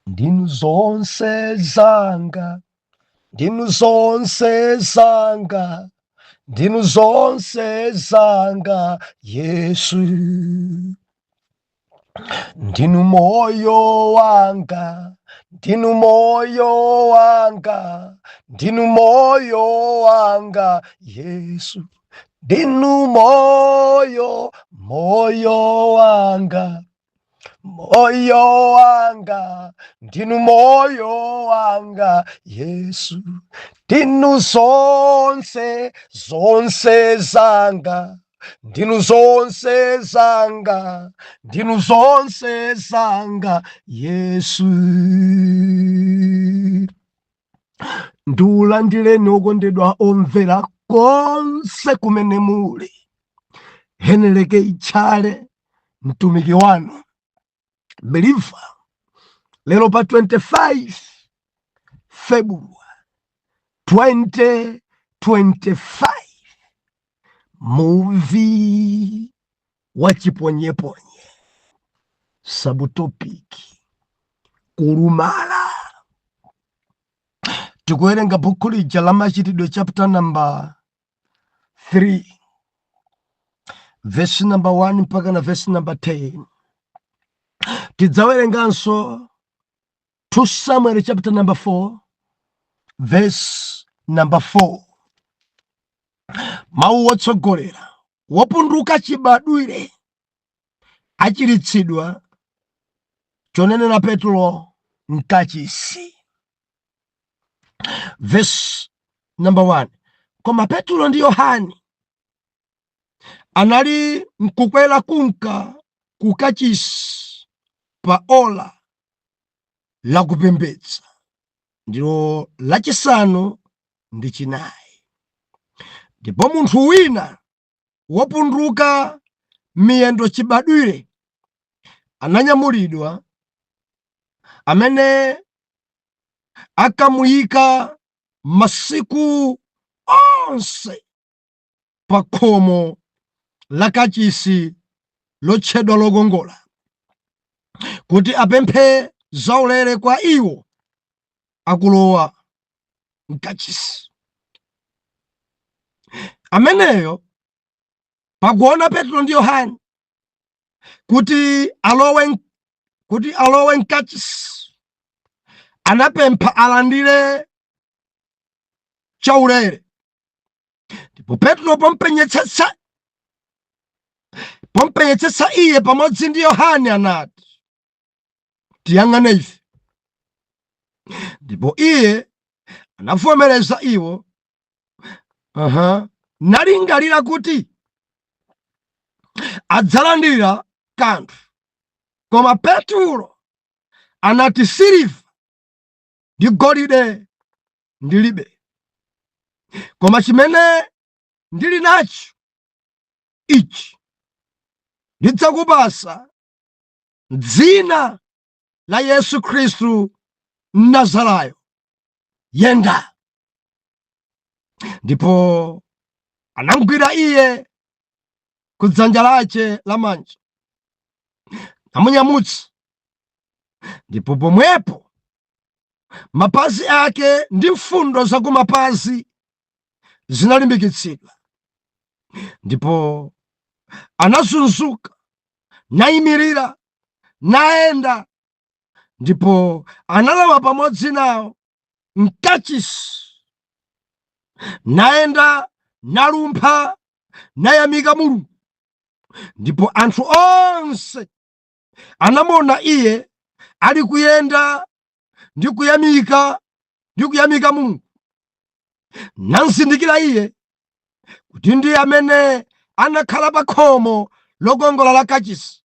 ndinu zonse zanga, ndinu zonse zanga, ndinu zonse zanga, Yesu. Ndinu moyo wanga, ndinu moyo wanga, ndinu moyo wanga, Yesu. Ndinu moyo, moyo wanga, moyo wanga, ndinu moyo wanga, Yesu. Ndinu zonse, zonse zanga, ndinu zonse zanga, ndinu zonse zanga, Yesu. Ndiulandireni okondedwa omvera konse kumene muli. Heneleke Ichale, mtumiki wanu believer, lero pa 25 February 2025, movie wachiponyeponye, subtopiki kulumala. Tikuwerenga buku lija la Machitidwe chapter number 3 verse number 1 mpaka na verse number 10. Tidzawerenganso 2 Samuel chapter number 4 verse number 4. Mawu wotsogolera, wopunduka chibadwire achiritsidwa, chonenera Petro mkachisi. Verse number 1. Koma Petro ndi Yohane anali mkukwera kunka kukachisi pa ola la kupembedza, ndilo lachisanu ndi chinayi. Ndipo munthu wina wopunduka miyendo chibadwire ananyamulidwa, amene akamuyika masiku onse pa khomo la kachisi lotchedwa lokongola, kuti apemphe zaulere kwa iwo akulowa mkachisi. Ameneyo pakuona Petro ndi Yohane kuti alowe mkachisi, anapempha alandire chaulere. Ndipo Petro pompenyetsetsa iye pamodzi ndi Yohane anati, tiyang'ane ife. Ndipo iye anavomereza iwo, nalingalira kuti adzalandira kanthu. Koma Petro anati, siliva ndi golide ndilibe, koma chimene ndili nacho ichi ndidzakupasa. M'dzina la Yesu Khristu Mnazarayo, yenda. Ndipo anamugwira iye ku dzanja lace lamanja, namunyamutsa. Ndipo pomwepo mapazi ake ndi mfundo za kumapazi zinalimbikitsidwa. Ndipo anazunzuka, nayimirira, nayenda. Ndipo analowa pamodzi nawo mkachisi, nayenda, nalumpha, nayamika Mulungu. Ndipo anthu onse anamuona iye ali kuyenda ndi kuyamika Mulungu, namzindikira iye kuti ndiye amene anakhala pa khomo lokongola la kachisi.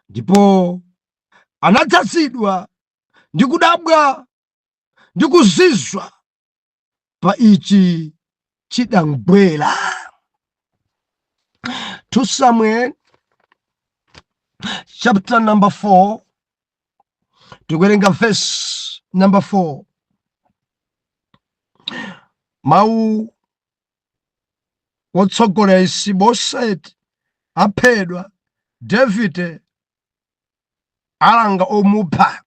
Ndipo anadzazidwa ndi kudabwa ndi kuzizwa pa ichi chidabwera. 2 Samuel chapter number 4, tikuwerenga verse number 4. Mawu wotsogolera, Isiboseti aphedwa, Davide alanga omupha.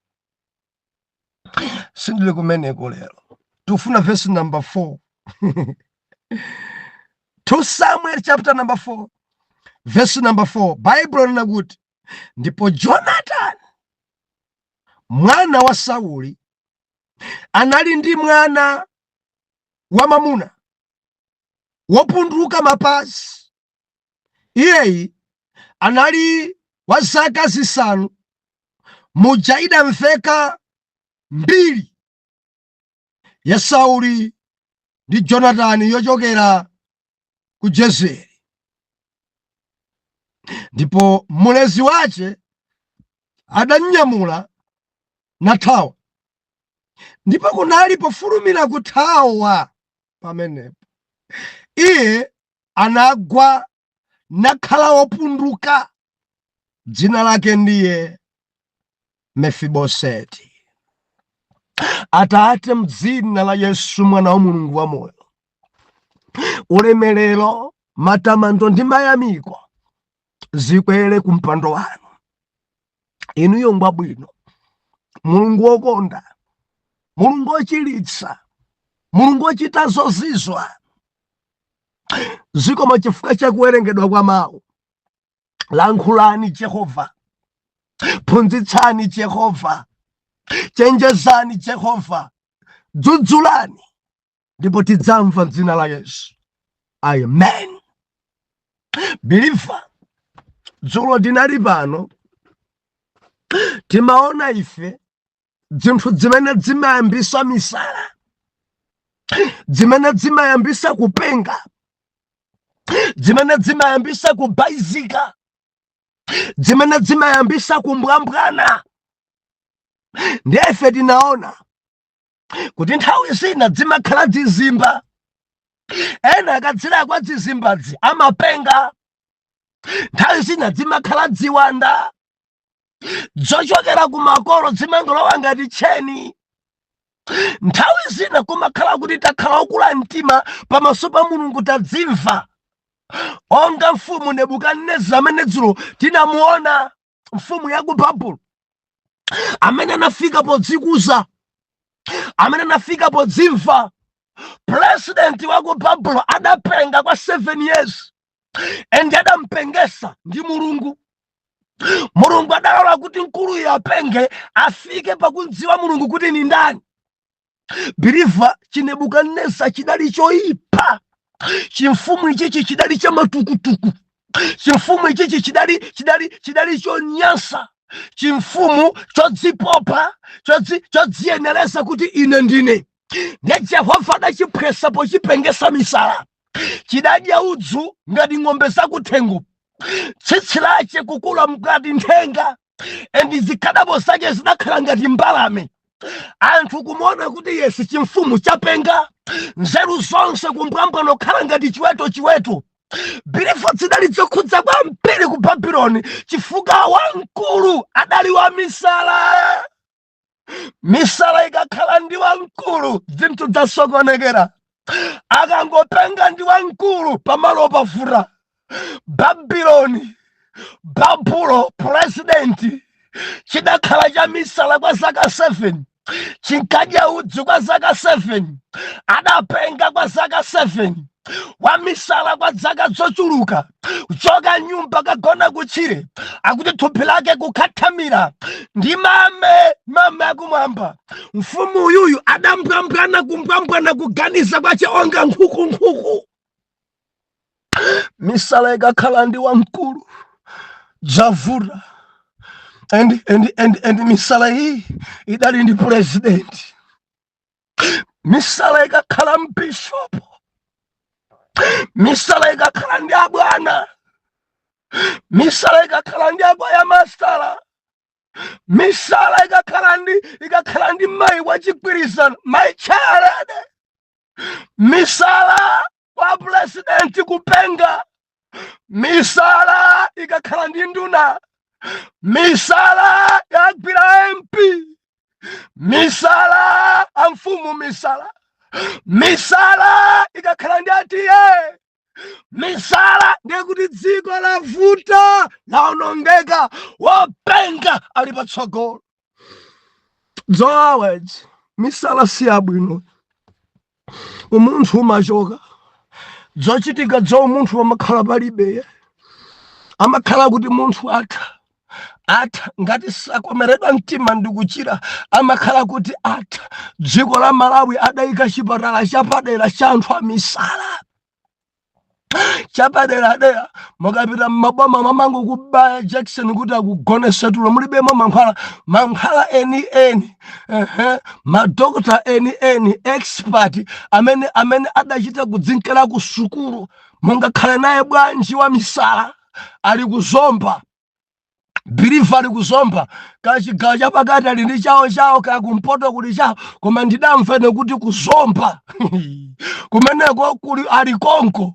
sindile kumeneko lero. Tufuna verse number 4. 2 Samuel chapter number 4 verse number 4. Bible lina kuti ndipo Jonathan mwana wa Sauli anali ndi mwana wamamuna wopunduka mapazi. Iyeyi anali wa zaka zisanu. Muja idamveka mbiri ya Sauli ndi Jonatani yochokera ku Jezeri. Ndipo mulezi wace adanyamula nathawa. Ndipo kunali pofulumira kuthawa pamenepo iye anagwa nakhala wopunduka. Dzina lake ndiye Mefiboseti. Atate, mdzina la Yesu mwana wa Mulungu wa moyo, ulemerero, matamando ndi mayamiko zikwere ku mpando wanu. Inuyo ngwabwino, Mulungu wokonda, Mulungu wochilitsa, Mulungu wochita zozizwa. Zikomo chifukwa cha kuwerengedwa kwa mawu. Lankhulani Jehova, phunzitsani Jehova, chenjezani Jehova, dzudzulani, ndipo tidzamva m'dzina la Yesu. Amen. Believer, dzulo dinali pano timaona ife zinthu zimene zimayambisa misala, zimene zimayambisa kupenga, zimene zimayambisa kubaizika, zimene zimayambisa kumbwambwana. Ndi ife tinaona kuti nthawi zina zimakhala zizimba. Ena akatsira kwa zizimbazi amapenga. Nthawi zina zimakhala ziwanda zochokera ku makolo zimangolowa ngati tcheni. Nthawi zina kumakhala kuti takhala okula mtima pamaso pa Mulungu tadzimva. Onga mfumu Nebukadineza amene dzulo tinamuona, mfumu ya ku Babuloni, amene anafika podzikuza, amene anafika podzimva. President wa ku Babuloni adapenga kwa 7 years. Ende adampengesa ndi Mulungu. Mulungu adalola kuti mkuluyo apenge afike pakudziwa Mulungu kuti ni ndani. Believer, Nebukadineza chidali choyipa. Chimfumu ichichi chidali cha matukutuku. Chimfumu ichichi chidali chonyansa. Chimfumu chodzipopa, chodziyeneresa kuti ine ndine. Ne Jehova adachiphwesa pochipengesa misala. Chidadya udzu ngati ng'ombe zakuthengo. Tsitsi lache kukula ngati nthenga. Endi zikadabo zake zidakhala ngati mbalame. Anthu kumona kuti Yesu chimfumu chapenga. Nzeru zonse kumbwambwano khala ngati chiweto. Believer, zidali zokhudza kwambiri ku Babuloni chifukwa wamkulu adali wa misala. Misala ikakhala ndi wamkulu zinthu zasokonekera. Akangopenga ndi wamkulu pamalo pafura. Babuloni, Babulo president chidakhala cha misala kwa zaka 7. Chinkadya udzu kwa zaka 7. Adapenga kwa zaka 7. Wamisala kwa zaka zochuluka. Choka nyumba kagona kuchire. Akuti thupi lake kukhathamira. Ndi mame akumwamba. Mfumu uyuyu adambwambwana kumbwambwana kuganiza kwache onga nkhuku. Misala ikakhala ndi wamkulu zavura. And misala hii idali ndi president. Misala ikakhala mbishopu. Misala ikakhala ndi abwana. Misala ikakhala ndi abaya mastala. Misala ikakhala ndi mai wachigwirizano, mai charade. Misala wa president kupenga. Misala ikakhala ndi nduna. Misala yagwira MP. Misala amfumu misala. Misala ikakhala ndi atiye. Misala ndiye kuti dziko lavuta laonongeka. Wapenga ali patsogolo. Those misala si abwino. Umuntu umachoka zochitika dzo umuntu wamakhala palibe, amakhala kuti munthu atha ngati sakomeredwa mtima ndi kuchira, amakhala kuti atha. Dziko la Malawi adayika chipatala chapadera cha anthu amisala, chapadera mukapita m'maboma mamango kubaya Jackson kuti akugonesa tulo mulibemo mankhwala eni madokota eni expert amene adachita kudzinkera ku sukulu. Mungakhale naye bwanji wa misala ali kuzomba, Believe ali kuzomba, kachigawo chapakati ali ndi chawo kakumpoto kuli chawo, koma ndidamvene kuti kuzomba kumeneko kuli ali konko.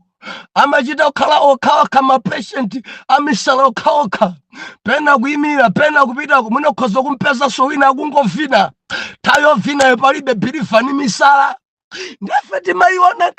Amachita okhala okhawa kama patient amisala okhaokha, pena kuyimira pena kupita kumunokhoza kumpeza sowina akungovina tayovina palibe Believe ni misala. Ndefe timayiona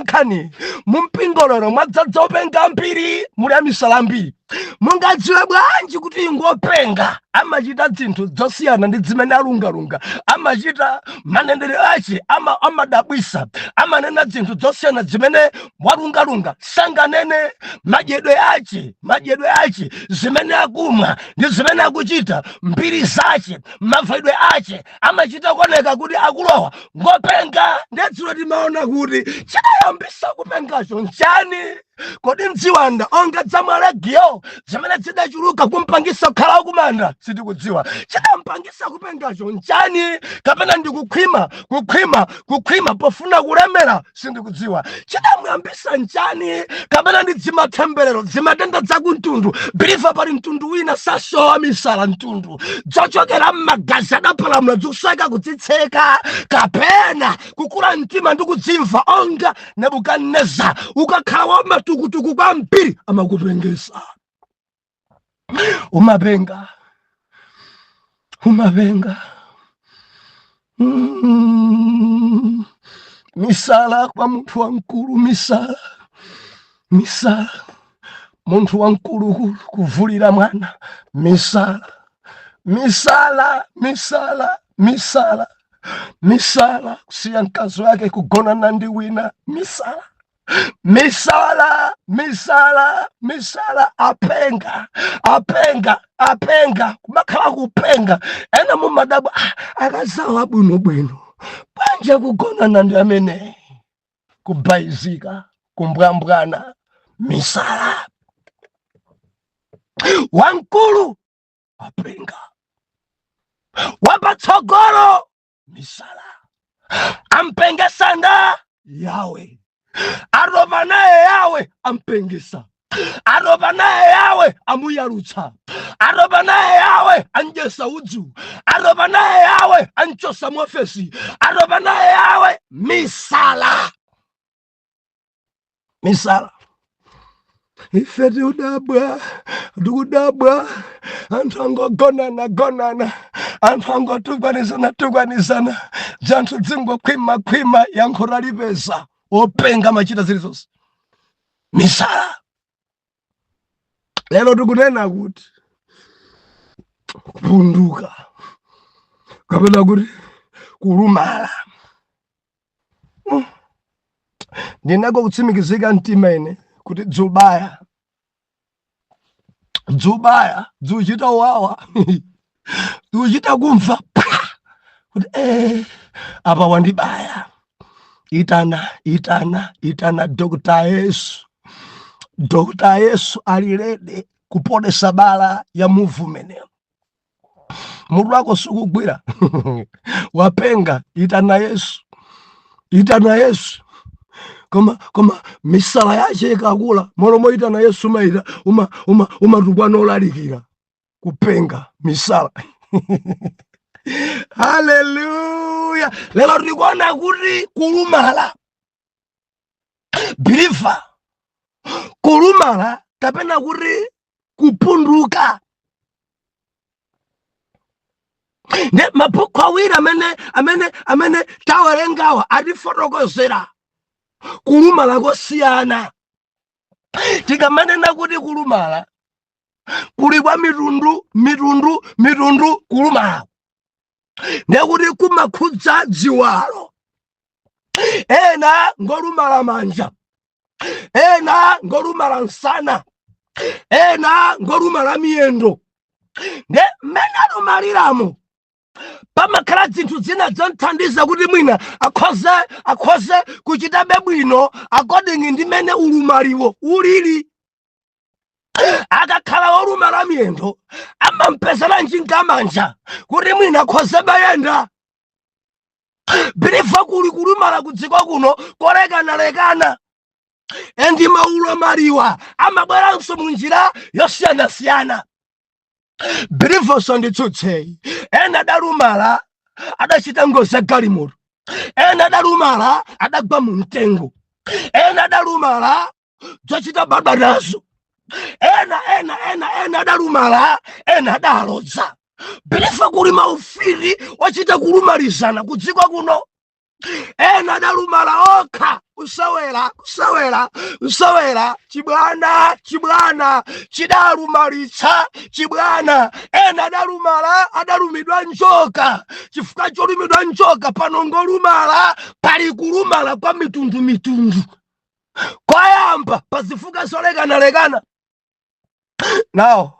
nkhani mumpingolero mwadzadza openga mbiri muli amisala mbiri. Mungadziwe bwanji kuti ingopenga amachita zinthu zosiyana ndi zimene alungalunga, amachita manenero ace amadabwisa, amanena zinthu zosiyana zimene walungalunga sanganene. Madyedwe ace zimene akumwa ndi zimene akuchita, mbiri zace, mavalidwe ace amachita kuoneka kuti akulowa ngopenga. Ndedziwe timaona kuti chidayambisa kupengacho nchani. Kodi mdziwanda onga dzamwalegiyo zimene zidachuluka kumpangisa kukhala kumanda sitikudziwa chidampangisa kupengacho nchani, kapena ndi kukhwima pofuna kulemera sindikudziwa chidamuyambisa nchani, kapena ndi dzimathemberero zimatenda zakumtundu. Believe pali mtundu wina sasowa misala mtundu zochokera mmagazi adapalamula zikusaka kudzitseka, kapena kukula mtima ndi kudzimva onga Nebukadneza ukakhala woma tukutuku kwa mpiri amakupengesa. Umapenga misala kwa munthu wankulu, misala munthu wankulu kuvulira mwana, misala kusiya mkazi wake kugonana ndi wina, misala apenga kumakhala kupenga. Ena mumadabu akazawa bwinobwino bwanje kugonana ndi amene kubayizika kumbwambwana. Misala wankulu apenga, wapatsogolo misala ampengesanda yawe, aroba naye yawe ampengesa, aroba naye yawe amuyalutsa, aroba naye yawe anjesa udzu, aroba naye yawe anchosa mwofesi, aroba naye yawe misala. Ife tikudabwa anthu angogonana, anthu angotukwanizana, janthu dzingokhwima yankho lalipeza openga machita zilizonse misala. Lero tikunena kuti kupunduka kapena kuti kulumala. Ndinako kutsimikizika mtima ine kuti dzubaya dzuchita wawa dzuchita kumva kuti apa wandibaya. Itana Dr. Yesu alilede kupodesa bala ya movement. Mudu wako sukugwira wapenga, itana Yesu koma misala yache ikakula molomo itana Yesu maita umatukwana olalikira kupenga misala. Haleluya. Lelo tikuona kuti kulumala Believe kulumala kapena kuti kupunduka. Ne mabuku awiri amene tawerengawa atifotokozera kulumala kosiyana. Tikamanena kuti kulumala kuli kwa mitundu kulumala. ndekuti kumakhudza dziwalo. Ena ngolumala manja, ena ngolumala nsana, ena ngolumala miyendo. Nde mmene alumaliramo pamakhala zinthu zina zonthandiza kuti mwina akhoze kuchitabe bwino according ndi mmene ulumaliwo ulili. Akakhala olumala miyendo amampezera njinga manja kuti mwina akhoze bayenda. Birifa kuli kulumala kudziko kuno kolekana endi maulo maliwa amabweranso munjira yosiyanasiyana. Birifa sonditsutseyi ena adalumala adachita ngozi galimoto, ena adalumala adagwa mu mtengo, ena adalumala zochita baba nazo, ena adalumala ena adalodza. Birifa kuli maufiri wachita kulumalizana kudziko kuno. Ena adalumala okha usawera chibwana chidalumalitsa chibwana. Ena adalumidwa njoka. Chifukwa cholumidwa njoka pano ngolumala pali kulumala kwa mitundu. Kwayamba pazifuka zolekana. Now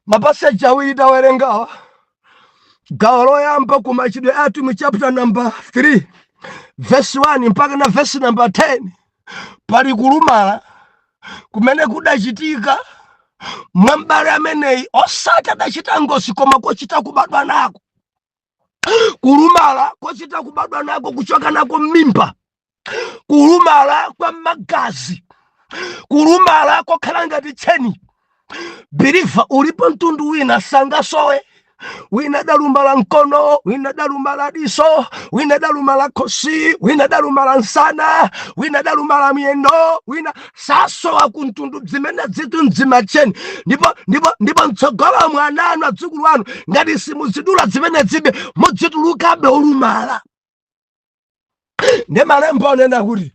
mapaseji awiri tawerengawa. Gawo loyamba ku machitidwe athu mu chapter number 3 verse 1 mpaka na verse number 10 pali kulumala kumene kudachitika mwambale ameneyi osati adachita ngozi koma kochita kubadwa nako. Kulumala kochita kubadwa nako kuchoka nako mmimba, kulumala kwa magazi, kulumala kokhala ngati tcheni. Birifa ulipo mtundu wina sangasowe. Wina dalumala mkono, wina dalumala diso, wina dalumala kosi, wina dalumala nsana, wina dalumala miyendo, wina sasowa kuntundu zimene zitu nzimacheni. Ndipo mtsogola mwananu adzukulu wanu ngati simuzidula zimene zibe mudzitulukabe olumala. Ndi malemba onena kuti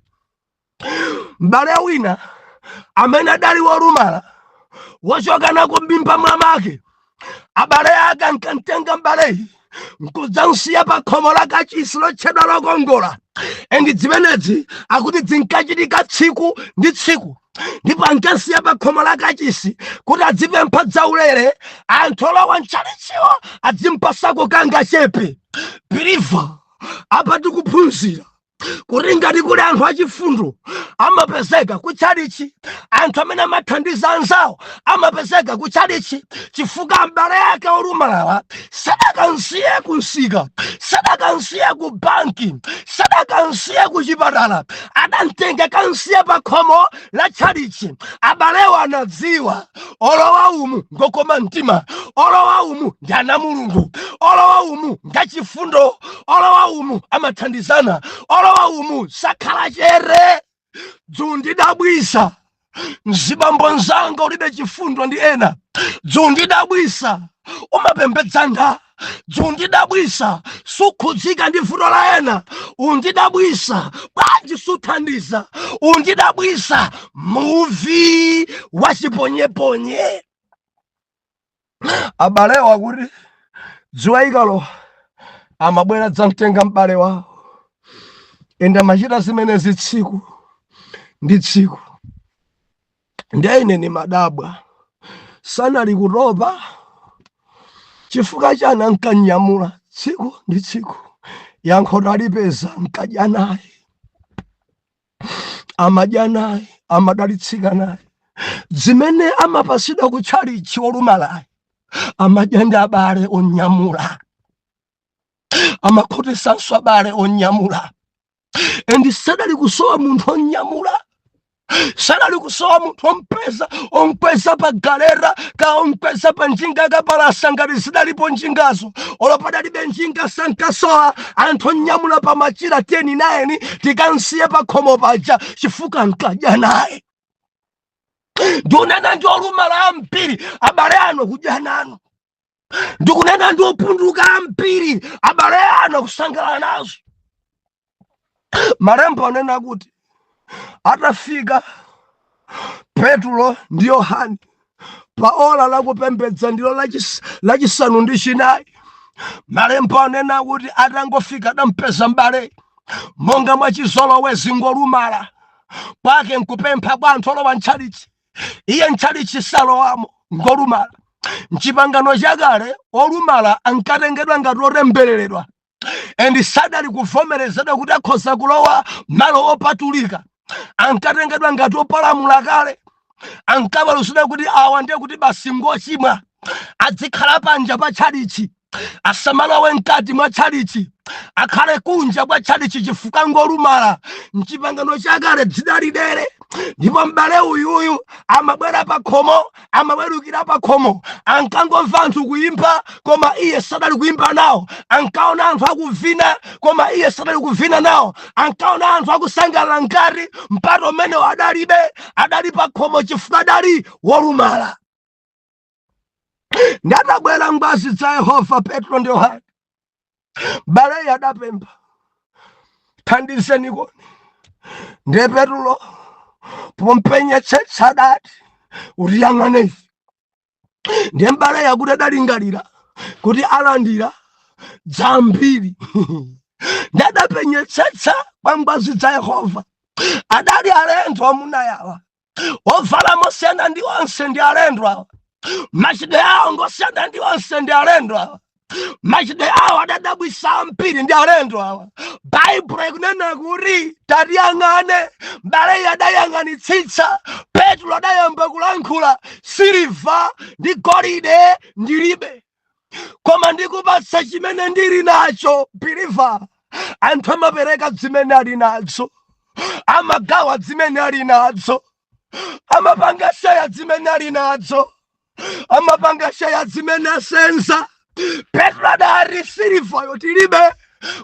m'bale wina amene adali wolumala wachoka nako m'mimba mwamake, abale ake ankamtenga m'baleyi nkudzamsiya pa khomo la kachisi lotchedwa lokongola. Endi zimenezi akuti zinkachitika tsiku ndi tsiku. Ndipo ankasiya pa khomo la kachisi kuti adzipempha dzaulere anthu olowa mchalichiwo adzimpasako kanga chepe. Birifa apa tikuphunzira kuti ngati kuli anthu achifundo amapezeka kutchalichi, anthu amene amathandiza anzawo amapezeka kutchalichi, chifukwa m'bale yake olumalawa sadakansiye kunsika, sadakansiye ku banki, sadakansiye ku chipatala, adamtenga kansiye pa khomo la tchalichi. Abalewo anadziwa olowa umu ngokoma mtima, olowa umu ndi ana Mulungu, olowa umu ngachifundo, olowa umu amathandizana, olowa umu sakhala chere. Dzundidabwisa mzibambo nzanga ulibe chifundo ndi ena. Dzundidabwisa umapembedza nda. Dzundidabwisa sukhudzika ndi vuto la ena. Undidabwisa bwanji suthandiza. Undidabwisa muvi wachiponyeponye. Abalewo akuti dzuwa ikalowa amabwera dzamtenga m'bale wawo. Enda machita zimenezi tsiku ndi tsiku. Ndi ine ni madabwa sanali kutopa chifukwa chani ankanyamula tsiku ndi tsiku. Yankho talipeza nkadya naye, amadya naye, amadalitsika naye. Zimene amapasidwa kutchalichi wolumalayi amadya ndi abale onyamula, amakhotesanso abale onyamula. Endi sadali kusowa munthu onyamula, sadali kusowa munthu omkweza pa galera ka omkweza pa njinga kapalasa ngati zidalipo njingazo. Olo padalibe njinga sankasowa anthu onyamula pa machira 10 tikansiye pa khomo paja chifukwa nkadya naye. Ndikunena ndi olumala ambiri abale ano kudya nanu. Ndikunena ndi opunduka ambiri abale ano kusangalala nazo. Malemba onena kuti atafika Petro ndi Yohane pa ola la kupembedza ndilo lachisanu ndi chinayi, Malemba anena kuti atangofika adampeza m'bale monga mwachizolowezi ngolumala pake nkupempha kwa anthu olowa ntchalichi. Iye ntchalichi salowamo ngolumala. Mchipangano chakale olumala ankatengedwa ngati otembereredwa endi sadali kuvomerezedwa kuti akhoza kulowa malo opatulika. Ankatengedwa ngati opalamula kale. Ankabaluzidwa kuti awa ndiye kuti basi ngochimwa adzikhala panja pa tchalichi, asamalowe mkati mwa tchalichi, akhale kunja kwa tchalichi chifukwa ngolumala. Mchipangano chakale dzidalidere. Ndipo m'bale uyuyu amabwera pa khomo, amabwerukira pa khomo, ankangomva anthu kuyimba koma iye sadali kuyimba nawo. Ankaona anthu akuvina koma iye sadali kuvina nawo. Ankaona anthu akusangalala ngati mpato umene adalibe, adali pa khomo chifukwa adali wolumala. Ndadabwera ngwazi za Yehova Petro ndi Yohane. M'bale adapempha, thandizeni koni. Ndiye Petro pompenyetsetsa adati utiyang'ane ife. Ndiye m'bale yakuti adalingalira kuti alandira dzambiri. Ndadapenyetsetsa kwa ngwazi za Yehova. Adali alendo amuna yawa ovala mosiyana ndi onse ndi alendo awa. Machitidwe awo ngosiyana ndi onse ndi alendo awa. Machitidwe awo adadabwisa ambiri ndi alendo awa. Baibulo ikunena kuti tatiyang'ane. M'bale adayang'anitsitsa. Petro adayamba kulankhula, siliva ndi golide ndilibe, koma ndikupatsa chimene ndili nacho. Biliva, anthu amapereka zimene ali nazo, amagawa zimene ali nazo, amapanga sheya zimene ali nazo, amapanga sheya zimene asenza. Petro adati silivayo tilibe,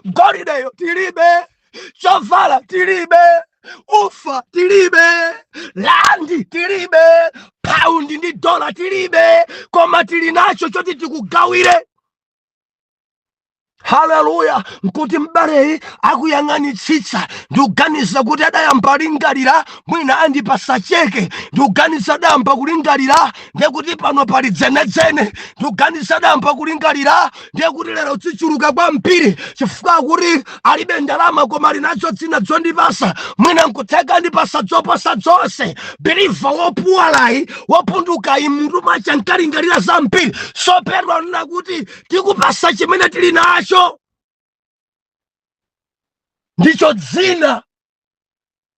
golideyo tilibe, chovala tilibe, ufa tilibe, landi tilibe, paundi ndi dola tilibe, koma tili nacho choti tikugawire. Haleluya. Nkuti m'bale akuyang'anitsitsa. Ndikuganiza kuti adayamba lingalira mwina andipasa cheke. Ndikuganiza adayamba kulingalira ndiye kuti pano pali dzenedzene. Ndikuganiza adayamba kulingalira ndiye kuti lero zichuluka kwambiri chifukwa kuti alibe ndalama koma ali nacho dzina zondipasa. Mwina nkutheka ndipasa zoposa zonse. Biliva wopuwalayi wopundukayi munthu macha nkalingalira zambiri. So Petro anena kuti tikupasa chimene tili nacho, ndicho dzina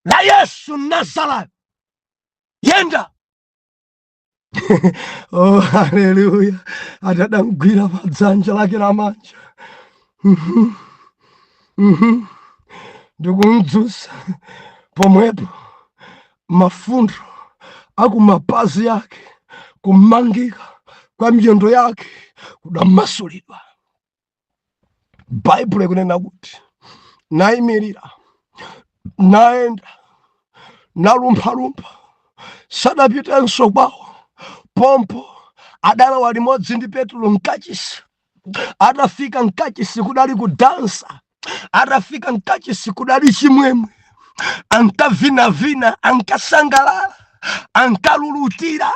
la Yesu Nazareti. Yenda. Oh, haleluya. Adadamgwira pa dzanja lake lamanja. Ndikumdzutsa pomwepo mafundo akumapazi yake, kumangika kwa miyendo yake kudamasulidwa. Baibulo ikunena kuti nayimirira, naenda, nalumphalumpha, sadapitenso kwawo. Pompo adalowa limodzi ndi Petro mkachisi. Adafika mkachisi kudali kudansa. Adafika mkachisi kudali chimwemwe. Ankavinavina, ankasangalala, ankalulutira.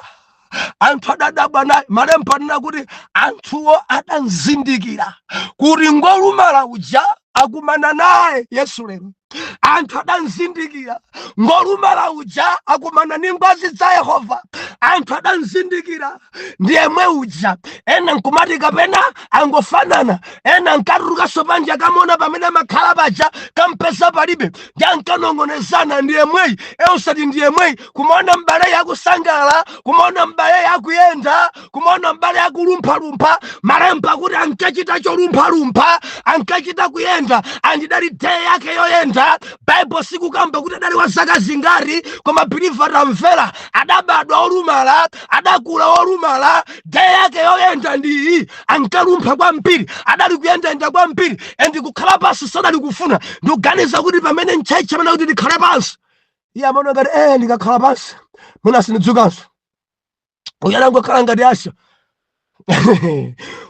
Anthu adadabwa naye. Malemba anena kuti anthuwo adanzindikira kuti ngolumala uja akumana naye Yesu lero. Anthu adanzindikira ngolumala uja akumana ndi ngwazi za Yehova. Anthu adanzindikira ndiye mwe uja. Ena nkumati kapena angofanana. Ena nkatulukanso panja kamona pamene makhala paja kampeza palibe. Ndi ankanong'onezana ndiye mweyi. Eusati ndiye mweyi. Kumaona m'bale yakusangalala, kumaona m'bale yakuyenda, kumaona m'bale yakulumphalumpha. Malemba kuti ankachita cholumphalumpha, ankachita kuyenda. Andidali day yake yoyenda. Bible sikukamba kuti adali wa zaka zingati, koma biliva atamvera adabadwa olumala, adakula olumala. Day yake yoyenda ndi ankalumpha kwambiri, adali kuyendayenda kwambiri, endi kukhala pansi sadali kufuna. Ndikuganiza kuti pamene ntchentche amene kuti ndikhale pansi, iye amaona ngati ndikakhala pansi mwina sindidzukanso. Uyanangokhala ngati Asha.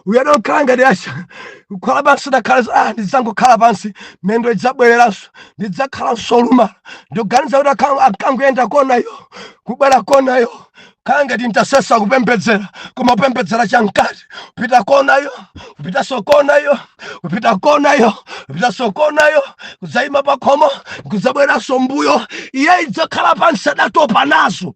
Uyanokhala ngati Asha. Kukhala pansi ndakhala ndidzangokhala pansi, mendo idzabwereranso, ndidzakhalanso olumala. Ndikuganiza kuti akanguyenda konayo, kubwera konayo, kange tintasesa kupembedzera kumapembedzera chankati upita konayo upita sokonayo upita konayo upita sokonayo kuzaima pakhomo kuzabwera sombuyo iye idzakhala pansi adatopa nazo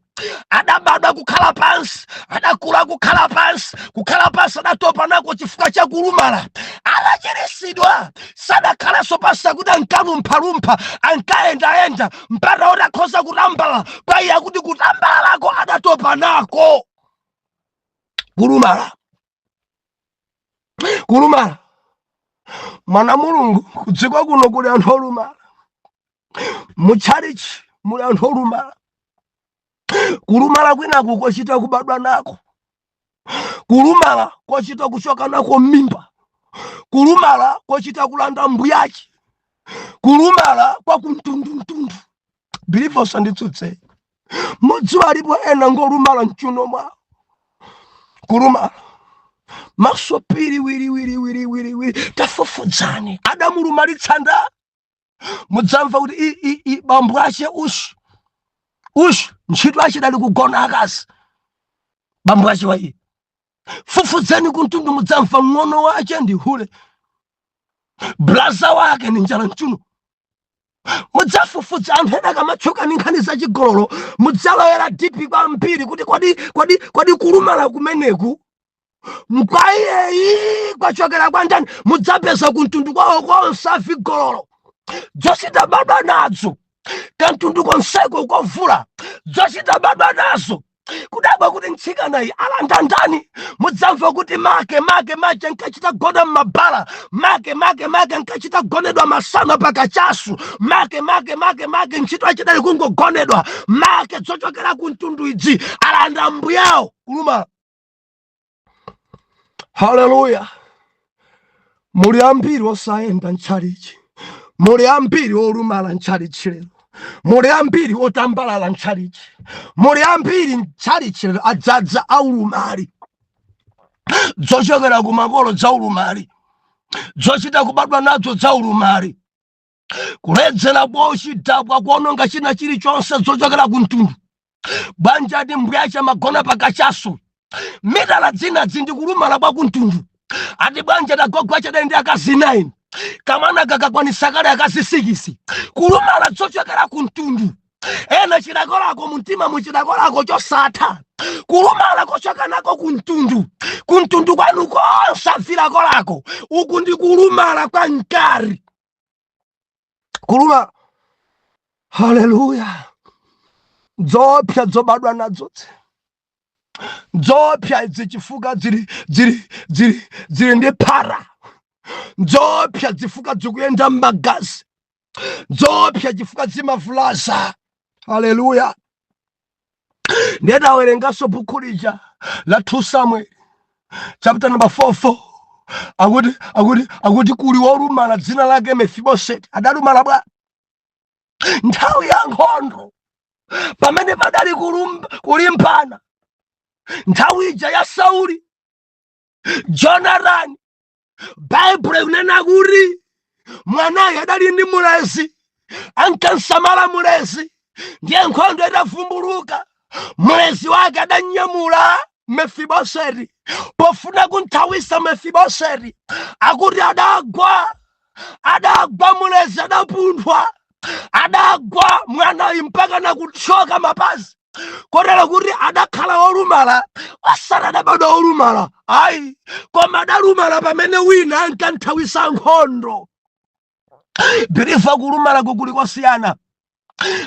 adabadwa kukhala pansi adakula kukhala pansi adatopa nako chifukwa cha kulumala adachiritsidwa sadakhalanso pansi akuti ankalumphalumpha ankayendaenda mpaka odakhoza kutambala paiya kuti kutambala lako adatopa nako kulumala mwana mulungu kudziko kuno kuli anthu olumala mutchalichi muli anthu olumala kulumala kwinaku kochita kubadwa nako kulumala kochita kuchoka nako mmimba kulumala kochita kulanda mbuyachi kulumala kwa kumtundumtundu bilivosa nditsutse mudziwa alipo ena ngolumala mchuno mwawo kulumala maso pili wiri tafufudzani adamulumalitsa mudzamva kuti bambo ache ushi ntchito ache dali kugona akazi bambo ache waiye fufudzani kuntundu mudzamva ng'ono wache ndi hule blaza wake ni njala mchuno mudzafufudza anthu ena akamatchuka ni nkhani za chigololo mudzalowera dipi kwambiri kuti kwadi kulumala kumeneku mkwaiyeyi kwachokera kwa ndani mudzapeza kuntundu kwawo konse avigololo dzosita badwa nadzo kantundu konseko kovula dzosita badwa nazo kudabwa kuti ntsikanayi alanda ndani mudzamva kuti make nkachita gona mmabala make nkachita gonedwa masana pakachasu make ntchito achidali kungogonedwa make dzochokera kuntundu idzi alanda mbuyawo kulumala. Haleluya. Muli ambiri osayenda ntchalichi muli ambiri olumala ntchalichi lero muli ambiri otambalala ntchalichi muli ambiri ntchalichi lero adzadza aulumali dzochokera kumakolo dza ulumali dzochita kubadwa nadzo dza ulumali kuledzera bochidabwa kuononga china chilichonse dzochokera kuntundu banja ati mbwacha magona pakachasu midala dzina dzindi kulumala kwa kuntundu ati banja dagogwa chadende akazi 9 kamana kakakwanisa kale akazi 6 kulumala dzochokera kuntundu ena chidakolako mumtima muchidakolako chosatha kulumala kochoka nako kuntundu kwanu konse afirako lako uku ndi kulumala kwa nkari kulumala. Haleluya. Dzopya dzobadwa nadzodze dzopya idzi chifuka dziri ndi phara dzopya dzifuka dzikuyenda mmagazi dzopya chifuka dzimavulaza. Haleluya. Ndedawerengaso bhuku lija la 2 Samuel chapter number 4 akuti kuli wolumala dzina lake Mefiboseti adalumala bwa nthawi ya nkhondo pamene padali kulimbana nthawi ija ya Sauli Jonathan Bible inena kuti mwanayo adali ndi mulezi ankansamala mulezi ndiye nkhondo itavumbuluka mulezi wake adanyamula Mefiboseti pofuna kunthawisa Mefiboseti akuti adagwa mulezi adapunthwa adagwa mwanayo mpaka nakuthyoka mapazi kotero kuti adakhala olumala osati adabadwa olumala ayi koma adalumala pamene wina ankanthawisa nkhondo. Birifa kulumala kukuli kosiyana.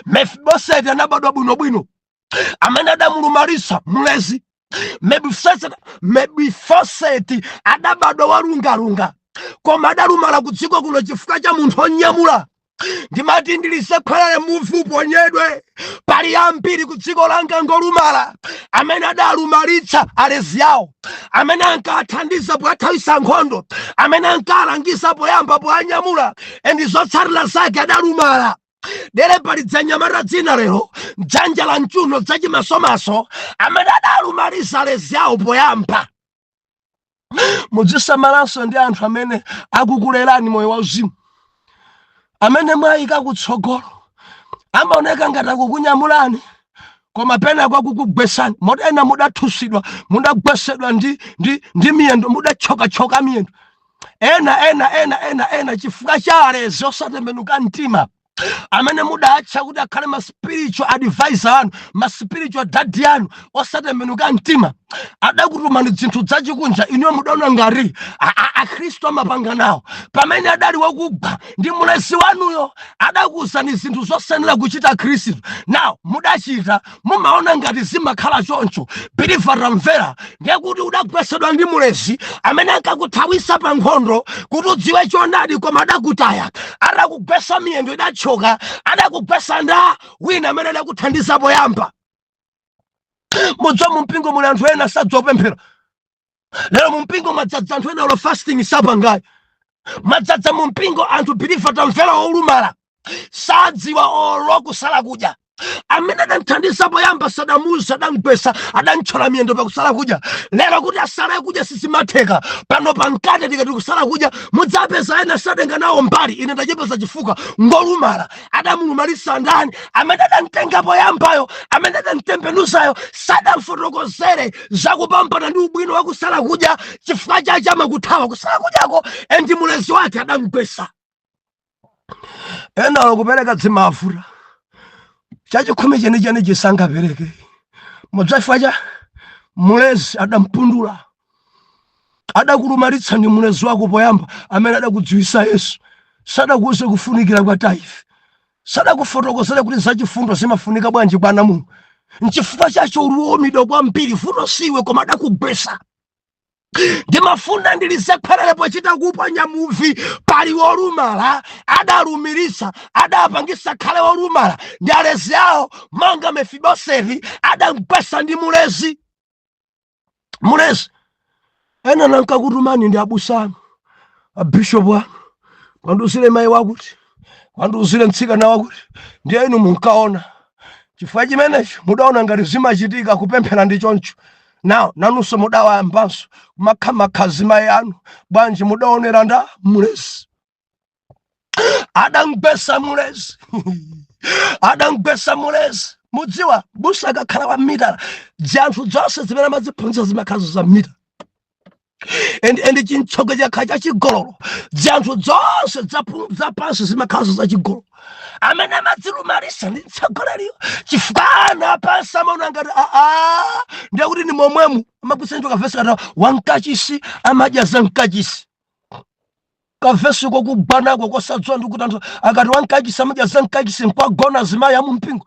Mefiboseti anabadwa bwinobwino amene adamulumalisa mulezi Mefiboseti adabadwa walungalunga koma adalumala kudziko kuno chifukwa cha munthu onyamula. Ndimati ndilise khwelele muvi uponyedwe pali ambiri kudziko langa ngolumala amene adalumalitsa alezi yawo amene ankathandiza pothawisa nkhondo amene ankalangisa poyamba poanyamula endi zotsatira zake adalumala. Dere pali dzanyamata dzina lero dzanja la mchuno dzachimasomaso amene adalumalisa alezi yawo poyamba. Mudzisamalanso ndi anthu amene akukulerani moyo wauzimu amene mwayika kutsogolo amaoneka ngati akukunyamulani koma pena kwa kukugwesani modena mudathusidwa mudagwesedwa ndi miyendo mudachoka miyendo ena chifukwa cha alezi osatembenuka mtima amene mudatcha kuti akhale ma spiritual advisor anu ma spiritual daddy anu osatembenuka mtima adakutumani zinthu zachikunja iniwo mudaona ngati akhristu amapanga nawo pamene adali wakugwa ndi mulesi wanuyo adakuwuzani zinthu zosenera kuchita khristu nawo mudachita mumaona ngati zimakhala choncho believer tamvera ndiye kuti udagwesedwa ndi mulesi amene ankakuthawisa pa nkhondo kuti udziwe choonadi koma adakutaya adakugwesa miyendo idachoka adakugwesa nda wina amene adakuthandiza poyamba mudzo mumpingo muli anthu ena sadzopemphera lero mumpingo madzadza anthu ena olo fasting sapangayi madzadza mumpingo anthu believer tamvera olumala sadziwa olo kusala kudya amene adamthandiza poyamba sadamuza adamgwesa adanchola miyendo pakusala kudya lero kuti asala kudya sisimatheka pano pankate tikati kusala kudya mudzapeza ena sadenga nawo mbali ine ndachepeza chifukwa ngolumala adamulumalisa ndani amene adamtenga poyambayo amene adamtembenuzayo sadamfotokozere zakupambana ndi ubwino wa kusala kudya chifukwa chache amakuthawa kusala kudyako endi mulezi wake adamgwesa ena akupereka dzimafuta chachikhumi chenicheni chisangapereke mudzachifukwa cha mulezi adampundula adakulumalitsa ndi mulezi wako poyamba amene adakudziwisa Yesu sadakuwuze kufunikira kwa taife sadakufotokozere kuti zachifundo zimafunika bwanji kwa Mulungu nchifukwa chacho uluomidwa kwambiri futo siwe koma adakugwesa ndimafuna ndilisekwerere pochita kuponya muvi pali wolumala adalumiritsa adapangisa khale wolumala ndi alezi awo monga Mefiboseti adamgwesa ndi mulezi ena nankakutumani ndi abusanu abishopu anu kwanduzire mayi wakuti kwanduzire mtsikana wakuti ndiye inu munkaona chifukwa chimenecho mudaona ngati zimachitika kupemphera ndi choncho nawo nanunso mudawayambanso makhazi mayi anu bwanji mudaonera nda mulezi adamgwesa mulezi adamgwesa mulezi mudziwa busa akakhala wa mitala zanthu zonse zimene amaziphunzitsa zimakhazo za mita endi chintsogo chakhala chachigololo zanthu zonse zapansi zimakhazo zachigololo amene amadzilumalisa ndi mtsogoleriyo chifukwa ana apansi amaona ngati ndiye kuti ni momwemu amakusenjwa kavesi kata wankachisi amadya za nkachisi kavesi kokugbanako kosadziwa ndi kuti anthu akati wankachisi amadya za nkachisi nkwagona zimayi amumpingo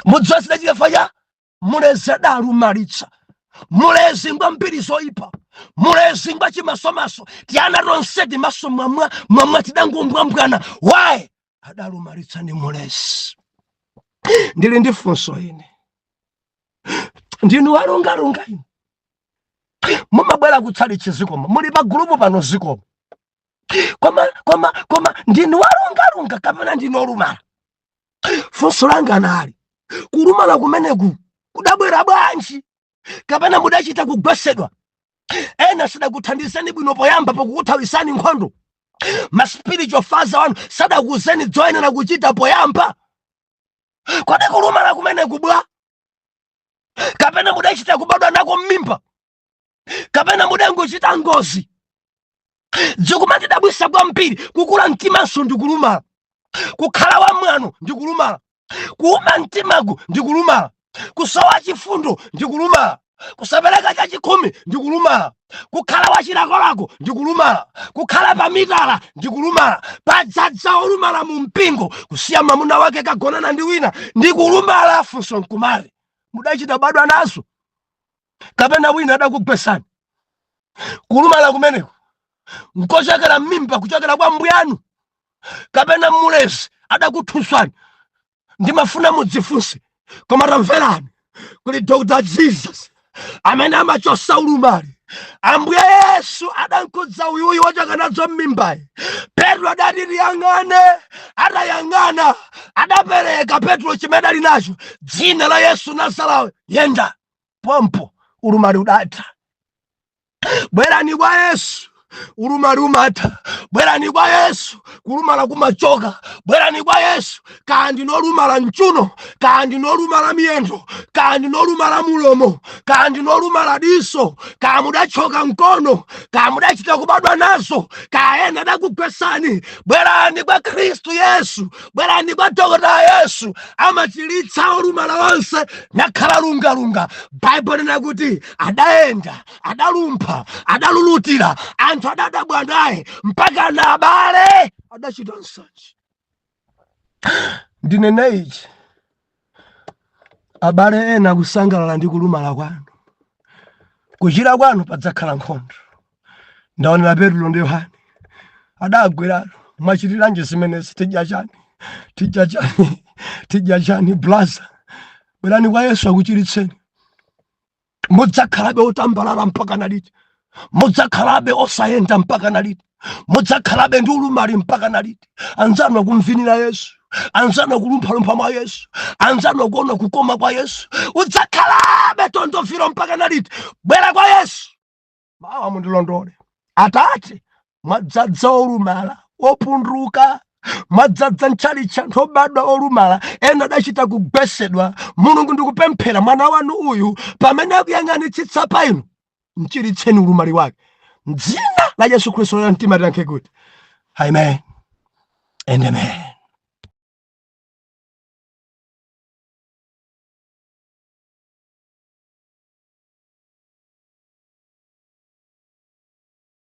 mudziwa sidachikafa cha mulezi adalumalitsa mulezi ngwa mbiri zoyipa mulezi ngwa chimasomaso tiana tonseti maso mwamwa tidangombwambwana wayi adalumalitsa ndi mulezi ndili ndi funso ine ndinu walungalunga ine mumabwera kutsali chizikomo muli pa gulupu pano zikomo koma ndinu walungalunga kapena ndinu olumala funso langa nali kulumala kumeneku kudabwera bwanji kapena mudachita kugwesedwa ena sadakuthandizeni bwino poyamba pokukuthawisani nkhondo ma spiritual father wanu sadakuwuzeni zoyenera kuchita poyamba kodi kulumala kumeneku bwa kapena mudachita kubadwa nako mmimba kapena mudangochita ngozi zikumatidabwisa kwambiri kukula mtimanso ndikulumala kukhala wamwano ndikulumala kuuma mtimagu ndikulumala kusowa chifundo ndikulumala kusapereka chachikhumi ndikulumala kukhala wachilakolako ndikulumala kukhala pamitala ndikulumala padzadza olumala mu mpingo kusiya mwamuna wake kagonana ndi wina ndikulumala funso nkumali mudachita badwa nazo kapena wina adakugwesani kulumala kumeneko nkochokera mmimba kuchokera kwa mbuyanu kapena mulezi adakuthusani ndimafuna mudzifunse koma tamverani kuli Dr. Jesus amene amachosa ulumali ambuye Yesu adankudza uyuyu wochoka nazo mmimbayi Petro adati liyang'ane adayang'ana adapereka Petro chimene ali nacho dzina la Yesu Nazarawe yenda pompo ulumali udatha bwerani kwa Yesu ulumali umatha bwerani kwa Yesu. Kulumala kumachoka, bwerani kwa Yesu. Kandi nolumala mchuno, kandi nolumala miyendo, kandi nolumala mulomo, kandi nolumala diso, kamudachoka mkono, kamudachita kubadwa nazo, kaenda dakugwesani, bwerani kwa Kristu Yesu, bwerani kwa Dokota Yesu. Amachilitsa olumala wonse nakhala lungalunga. Bible linakuti adaenda, adalumpha, adalulutira, anthu adadabwa naye mpaka na abale adachita nsanje. Ndinene ichi, abale ena kusangalala ndi kulumala kwanu, kuchira kwanu padzakhala nkhondo. Ndaonera Petro ndi Yohane adagwerano, mwachitiranji zimenezi? Tidya chani blaza? Bwerani kwa Yesu akuchiritseni. Mudzakhalabe otambalala mpaka na liti? Mudzakhalabe osayenda mpaka na liti? Mudzakhalabe ndi ulumali mpaka na liti? Anzanu akumvinira Yesu, anzanu akulumphalumpha mwa Yesu, anzanu akuona kukoma kwa Yesu. Udzakhalabe tondofiro mpaka na liti? Bwera kwa Yesu. Mawa mundilondole. Atate, mwadzadza olumala opunduka, mwadzadza ntchalicha anthu obadwa olumala, ena adachita kugwesedwa. Mulungu ndikupemphera mwana wanu uyu pamene akuyang'anitsitsa pa inu, mchiritseni ulumali wake. M'dzina la Yesu Khristu la mtima tiyankhe kuti amen and amen.